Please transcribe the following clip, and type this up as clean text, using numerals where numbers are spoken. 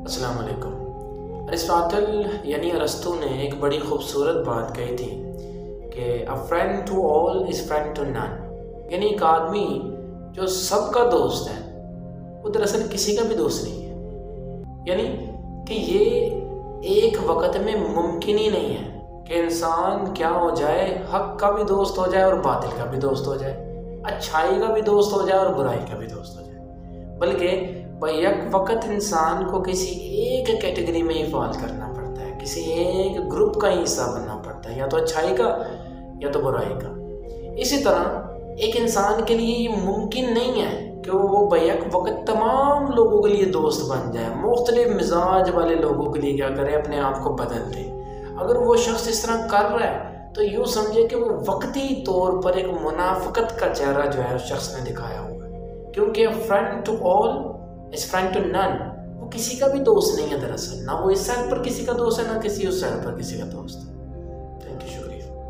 السلام علیکم۔ ارسطاطل یعنی ارسطو نے ایک بڑی خوبصورت بات کہی تھی کہ a friend to all is friend to none، یعنی ایک آدمی جو سب کا دوست ہے وہ دراصل کسی کا بھی دوست نہیں ہے۔ یعنی کہ یہ ایک وقت میں ممکن ہی نہیں ہے کہ انسان کیا ہو جائے، حق کا بھی دوست ہو جائے اور باطل کا بھی دوست ہو جائے، اچھائی کا بھی دوست ہو جائے اور برائی کا بھی دوست ہو جائے، بلکہ بیک وقت انسان کو کسی ایک کیٹیگری میں ہی فال کرنا پڑتا ہے، کسی ایک گروپ کا ہی حصہ بننا پڑتا ہے، یا تو اچھائی کا یا تو برائی کا۔ اسی طرح ایک انسان کے لیے یہ ممکن نہیں ہے کہ وہ بیک وقت تمام لوگوں کے لیے دوست بن جائے، مختلف مزاج والے لوگوں کے لیے کیا کرے، اپنے آپ کو بدل دے۔ اگر وہ شخص اس طرح کر رہا ہے تو یوں سمجھے کہ وہ وقتی طور پر ایک منافقت کا چہرہ جو ہے اس شخص نے دکھایا ہوا ہے، کیونکہ friend to all is friend to none, وہ کسی کا بھی دوست نہیں ہے دراصل، نہ وہ اس سائڈ پر کسی کا دوست ہے، نہ کسی اس سائڈ پر کسی کا دوست ہے۔ تھینک یو، شکریہ۔